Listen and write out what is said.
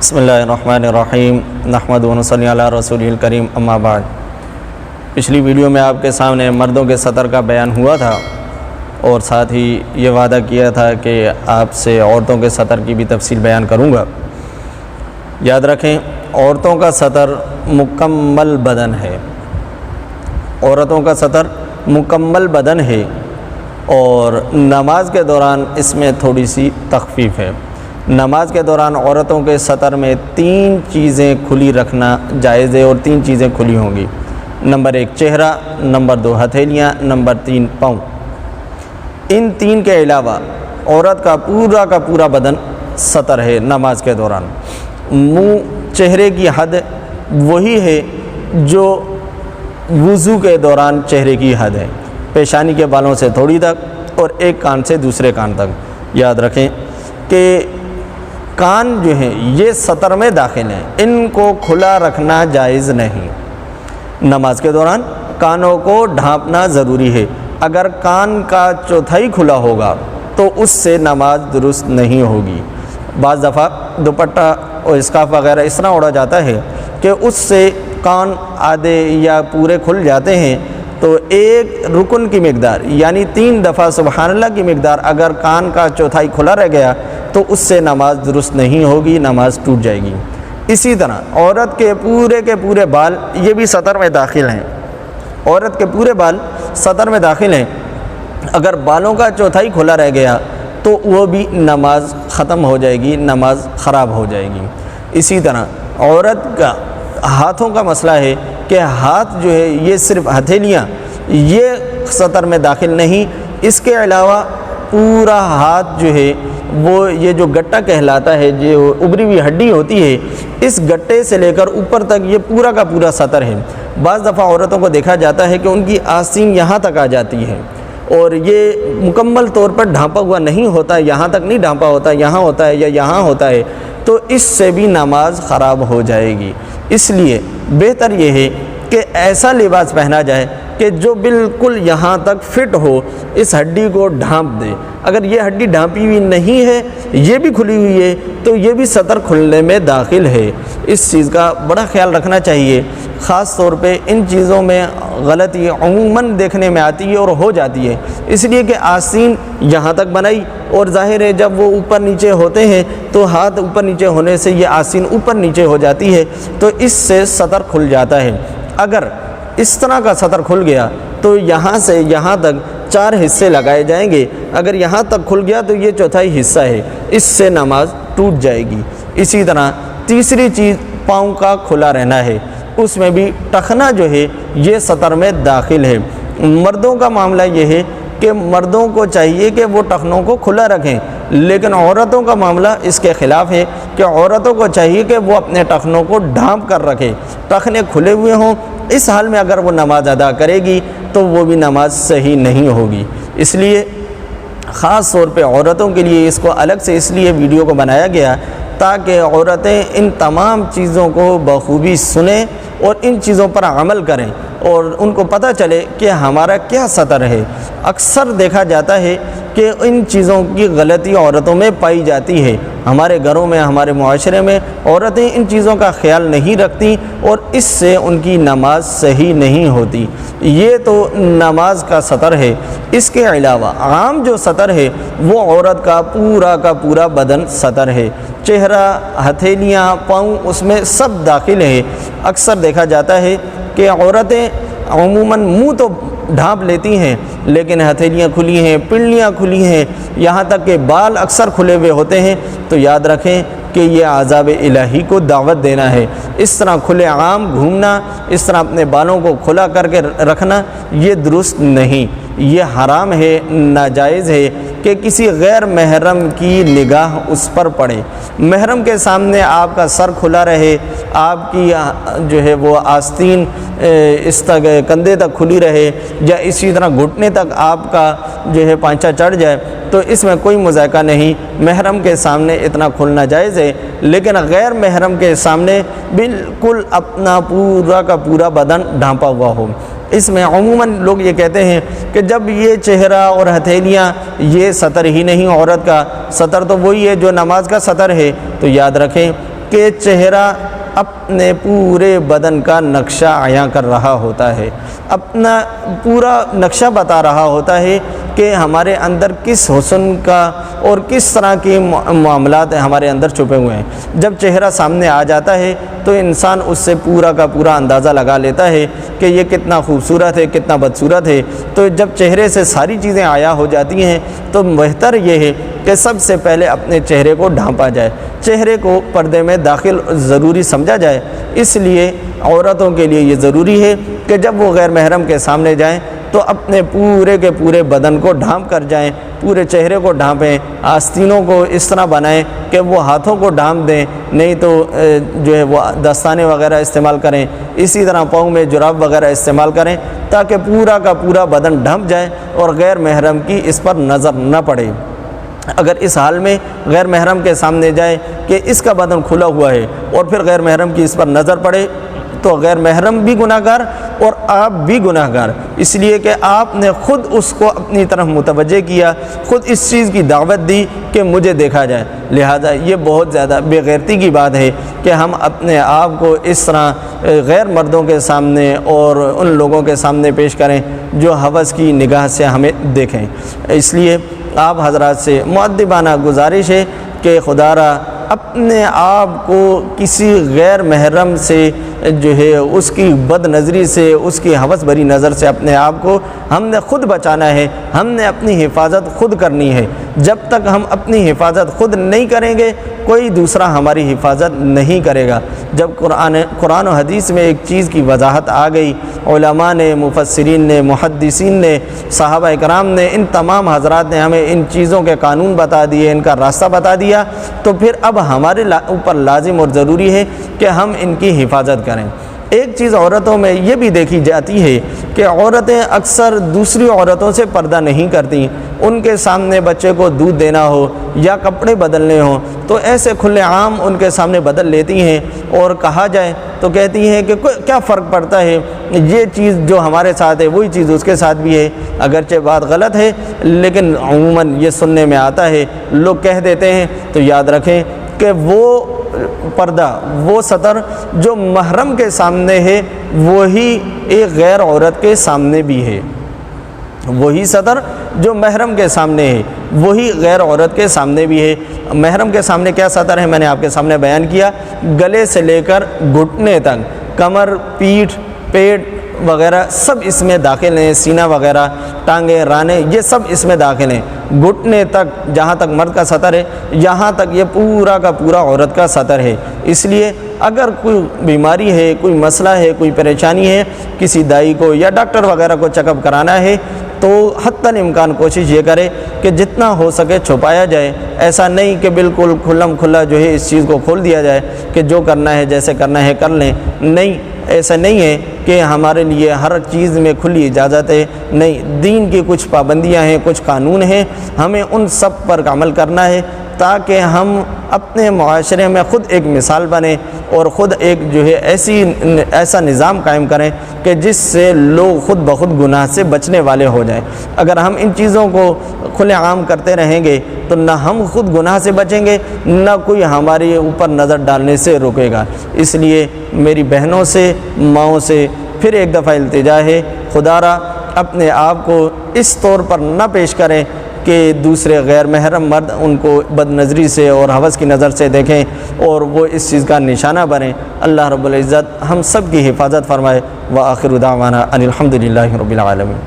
بسم اللہ الرحمن الرحیم نحمد و نصلی علی رسول الکریم اما بعد۔ پچھلی ویڈیو میں آپ کے سامنے مردوں کے سطر کا بیان ہوا تھا اور ساتھ ہی یہ وعدہ کیا تھا کہ آپ سے عورتوں کے سطر کی بھی تفصیل بیان کروں گا۔ یاد رکھیں، عورتوں کا سطر مکمل بدن ہے، عورتوں کا سطر مکمل بدن ہے اور نماز کے دوران اس میں تھوڑی سی تخفیف ہے۔ نماز کے دوران عورتوں کے سطر میں 3 چیزیں کھلی رکھنا جائز ہے اور 3 چیزیں کھلی ہوں گی۔ نمبر 1 چہرہ، نمبر 2 ہتھیلیاں، نمبر 3 پاؤں۔ ان 3 کے علاوہ عورت کا پورا بدن سطر ہے نماز کے دوران۔ منہ چہرے کی حد وہی ہے جو وضو کے دوران چہرے کی حد ہے، پیشانی کے بالوں سے تھوڑی تک اور ایک کان سے دوسرے کان تک۔ یاد رکھیں کہ کان جو ہیں یہ سطر میں داخل ہیں، ان کو کھلا رکھنا جائز نہیں۔ نماز کے دوران کانوں کو ڈھانپنا ضروری ہے۔ اگر کان کا چوتھائی کھلا ہوگا تو اس سے نماز درست نہیں ہوگی۔ بعض دفعہ دوپٹہ اور اسکارف وغیرہ اس طرح اڑا جاتا ہے کہ اس سے کان آدھے یا پورے کھل جاتے ہیں، تو ایک رکن کی مقدار یعنی 3 دفعہ سبحان اللہ کی مقدار اگر کان کا چوتھائی کھلا رہ گیا تو اس سے نماز درست نہیں ہوگی، نماز ٹوٹ جائے گی۔ اسی طرح عورت کے پورے بال یہ بھی سطر میں داخل ہیں، عورت کے پورے بال سطر میں داخل ہیں۔ اگر بالوں کا چوتھائی کھلا رہ گیا تو وہ بھی نماز ختم ہو جائے گی، نماز خراب ہو جائے گی۔ اسی طرح عورت کا ہاتھوں کا مسئلہ ہے کہ ہاتھ جو ہے یہ صرف ہتھیلیاں یہ سطر میں داخل نہیں، اس کے علاوہ پورا ہاتھ جو ہے وہ یہ جو گٹا کہلاتا ہے، جو ابری ہوئی ہڈی ہوتی ہے، اس گٹے سے لے کر اوپر تک یہ پورا کا پورا سطر ہے۔ بعض دفعہ عورتوں کو دیکھا جاتا ہے کہ ان کی آستین یہاں تک آ جاتی ہے اور یہ مکمل طور پر ڈھانپا ہوا نہیں ہوتا، یہاں تک نہیں ڈھانپا ہوتا، یہاں ہوتا ہے یا یہاں ہوتا ہے، تو اس سے بھی نماز خراب ہو جائے گی۔ اس لیے بہتر یہ ہے کہ ایسا لباس پہنا جائے کہ جو بالکل یہاں تک فٹ ہو، اس ہڈی کو ڈھانپ دے۔ اگر یہ ہڈی ڈھانپی ہوئی نہیں ہے، یہ بھی کھلی ہوئی ہے، تو یہ بھی سطر کھلنے میں داخل ہے۔ اس چیز کا بڑا خیال رکھنا چاہیے۔ خاص طور پہ ان چیزوں میں غلطی عموماً دیکھنے میں آتی ہے اور ہو جاتی ہے، اس لیے کہ آستین یہاں تک بنائی اور ظاہر ہے جب وہ اوپر نیچے ہوتے ہیں تو ہاتھ اوپر نیچے ہونے سے یہ آستین اوپر نیچے ہو جاتی ہے، تو اس سے سطر کھل جاتا ہے۔ اگر اس طرح کا سطر کھل گیا تو یہاں سے یہاں تک 4 حصے لگائے جائیں گے۔ اگر یہاں تک کھل گیا تو یہ چوتھائی حصہ ہے، اس سے نماز ٹوٹ جائے گی۔ اسی طرح تیسری چیز پاؤں کا کھلا رہنا ہے، اس میں بھی ٹخنا جو ہے یہ سطر میں داخل ہے۔ مردوں کا معاملہ یہ ہے کہ مردوں کو چاہیے کہ وہ ٹخنوں کو کھلا رکھیں، لیکن عورتوں کا معاملہ اس کے خلاف ہے کہ عورتوں کو چاہیے کہ وہ اپنے ٹخنوں کو ڈھانپ کر رکھے، ٹخنے کھلے ہوئے ہوں۔ اس حال میں اگر وہ نماز ادا کرے گی تو وہ بھی نماز صحیح نہیں ہوگی۔ اس لیے خاص طور پہ عورتوں کے لیے اس کو الگ سے اس لیے ویڈیو کو بنایا گیا تاکہ عورتیں ان تمام چیزوں کو بخوبی سنیں اور ان چیزوں پر عمل کریں اور ان کو پتہ چلے کہ ہمارا کیا سطر ہے۔ اکثر دیکھا جاتا ہے کہ ان چیزوں کی غلطی عورتوں میں پائی جاتی ہے۔ ہمارے گھروں میں، ہمارے معاشرے میں عورتیں ان چیزوں کا خیال نہیں رکھتی اور اس سے ان کی نماز صحیح نہیں ہوتی۔ یہ تو نماز کا سطر ہے۔ اس کے علاوہ عام جو سطر ہے وہ عورت کا پورا بدن سطر ہے۔ چہرہ، ہتھیلیاں، پاؤں اس میں سب داخل ہے۔ اکثر دیکھا جاتا ہے کہ عورتیں عموماً منہ تو ڈھانپ لیتی ہیں لیکن ہتھیلیاں کھلی ہیں، پنڈلیاں کھلی ہیں، یہاں تک کہ بال اکثر کھلے ہوئے ہوتے ہیں، تو یاد رکھیں کہ یہ عذاب الہی کو دعوت دینا ہے۔ اس طرح کھلے عام گھومنا، اس طرح اپنے بالوں کو کھلا کر کے رکھنا یہ درست نہیں، یہ حرام ہے، ناجائز ہے کہ کسی غیر محرم کی نگاہ اس پر پڑے۔ محرم کے سامنے آپ کا سر کھلا رہے، آپ کی جو ہے وہ آستین اس تک کندھے تک کھلی رہے یا اسی طرح گھٹنے تک آپ کا جو ہے پانچہ چڑھ جائے تو اس میں کوئی مذائقہ نہیں۔ محرم کے سامنے اتنا کھلنا جائز ہے، لیکن غیر محرم کے سامنے بالکل اپنا پورا بدن ڈھانپا ہوا ہو۔ اس میں عموماً لوگ یہ کہتے ہیں کہ جب یہ چہرہ اور ہتھیلیاں یہ سطر ہی نہیں، عورت کا سطر تو وہی ہے جو نماز کا سطر ہے، تو یاد رکھیں کہ چہرہ اپنے پورے بدن کا نقشہ عیاں کر رہا ہوتا ہے، اپنا پورا نقشہ بتا رہا ہوتا ہے کہ ہمارے اندر کس حسن کا اور کس طرح کے معاملات ہمارے اندر چھپے ہوئے ہیں۔ جب چہرہ سامنے آ جاتا ہے تو انسان اس سے پورا کا پورا اندازہ لگا لیتا ہے کہ یہ کتنا خوبصورت ہے، کتنا بدصورت ہے۔ تو جب چہرے سے ساری چیزیں عیاں ہو جاتی ہیں تو بہتر یہ ہے کہ سب سے پہلے اپنے چہرے کو ڈھانپا جائے، چہرے کو پردے میں داخل ضروری سمجھا جائے۔ اس لیے عورتوں کے لیے یہ ضروری ہے کہ جب وہ غیر محرم کے سامنے جائیں تو اپنے پورے کے پورے بدن کو ڈھانپ کر جائیں، پورے چہرے کو ڈھانپیں، آستینوں کو اس طرح بنائیں کہ وہ ہاتھوں کو ڈھانپ دیں، نہیں تو جو ہے وہ دستانے وغیرہ استعمال کریں، اسی طرح پاؤں میں جراب وغیرہ استعمال کریں تاکہ پورا کا پورا بدن ڈھانپ جائے اور غیر محرم کی اس پر نظر نہ پڑے۔ اگر اس حال میں غیر محرم کے سامنے جائے کہ اس کا بدن کھلا ہوا ہے اور پھر غیر محرم کی اس پر نظر پڑے تو غیر محرم بھی گناہگار اور آپ بھی گناہگار، اس لیے کہ آپ نے خود اس کو اپنی طرف متوجہ کیا، خود اس چیز کی دعوت دی کہ مجھے دیکھا جائے۔ لہذا یہ بہت زیادہ بے غیرتی کی بات ہے کہ ہم اپنے آپ کو اس طرح غیر مردوں کے سامنے اور ان لوگوں کے سامنے پیش کریں جو ہوس کی نگاہ سے ہمیں دیکھیں۔ اس لیے آپ حضرات سے مؤدبانہ گزارش ہے کہ خدا را اپنے آپ کو کسی غیر محرم سے جو ہے اس کی بد نظری سے، اس کی ہوس بھری نظر سے اپنے آپ کو ہم نے خود بچانا ہے، ہم نے اپنی حفاظت خود کرنی ہے۔ جب تک ہم اپنی حفاظت خود نہیں کریں گے کوئی دوسرا ہماری حفاظت نہیں کرے گا۔ جب قرآن و حدیث میں ایک چیز کی وضاحت آ گئی، علماء نے، مفسرین نے، محدثین نے، صحابہ اکرام نے، ان تمام حضرات نے ہمیں ان چیزوں کے قانون بتا دیے، ان کا راستہ بتا دیا، تو پھر اب ہمارے اوپر لازم اور ضروری ہے کہ ہم ان کی حفاظت کریں۔ ایک چیز عورتوں میں یہ بھی دیکھی جاتی ہے کہ عورتیں اکثر دوسری عورتوں سے پردہ نہیں کرتی، ان کے سامنے بچے کو دودھ دینا ہو یا کپڑے بدلنے ہوں تو ایسے کھلے عام ان کے سامنے بدل لیتی ہیں، اور کہا جائے تو کہتی ہیں کہ کیا فرق پڑتا ہے، یہ چیز جو ہمارے ساتھ ہے وہی چیز اس کے ساتھ بھی ہے۔ اگرچہ بات غلط ہے لیکن عموماً یہ سننے میں آتا ہے، لوگ کہہ دیتے ہیں، تو یاد رکھیں کہ وہ پردہ، وہ ستر جو محرم کے سامنے ہے وہی ایک غیر عورت کے سامنے بھی ہے، وہی ستر جو محرم کے سامنے ہے وہی غیر عورت کے سامنے بھی ہے۔ محرم کے سامنے کیا ستر ہے میں نے آپ کے سامنے بیان کیا، گلے سے لے کر گھٹنے تک، کمر، پیٹھ، پیٹ وغیرہ سب اس میں داخل ہیں، سینہ وغیرہ، ٹانگیں، رانے، یہ سب اس میں داخل ہیں۔ گھٹنے تک جہاں تک مرد کا سطر ہے یہاں تک یہ پورا کا پورا عورت کا سطر ہے۔ اس لیے اگر کوئی بیماری ہے، کوئی مسئلہ ہے، کوئی پریشانی ہے، کسی دائی کو یا ڈاکٹر وغیرہ کو چیک اپ کرانا ہے تو حتی الامکان کوشش یہ کرے کہ جتنا ہو سکے چھپایا جائے، ایسا نہیں کہ بالکل کھلم کھلا جو ہے اس چیز کو کھول دیا جائے کہ جو کرنا ہے جیسے کرنا ہے کر لیں۔ نہیں، ایسا نہیں ہے کہ ہمارے لیے ہر چیز میں کھلی اجازت ہے، نہیں، دین کی کچھ پابندیاں ہیں، کچھ قانون ہیں، ہمیں ان سب پر عمل کرنا ہے تاکہ ہم اپنے معاشرے میں خود ایک مثال بنیں اور خود ایک جو ہے ایسا نظام قائم کریں کہ جس سے لوگ خود بخود گناہ سے بچنے والے ہو جائیں۔ اگر ہم ان چیزوں کو کھلے عام کرتے رہیں گے تو نہ ہم خود گناہ سے بچیں گے، نہ کوئی ہمارے اوپر نظر ڈالنے سے روکے گا۔ اس لیے میری بہنوں سے، ماؤں سے پھر ایک دفعہ التجا ہے، خدا را اپنے آپ کو اس طور پر نہ پیش کریں کہ دوسرے غیر محرم مرد ان کو بد نظری سے اور ہوس کی نظر سے دیکھیں اور وہ اس چیز کا نشانہ بنیں۔ اللہ رب العزت ہم سب کی حفاظت فرمائے۔ وآخر دعوانا ان الحمد للہ رب العالمین۔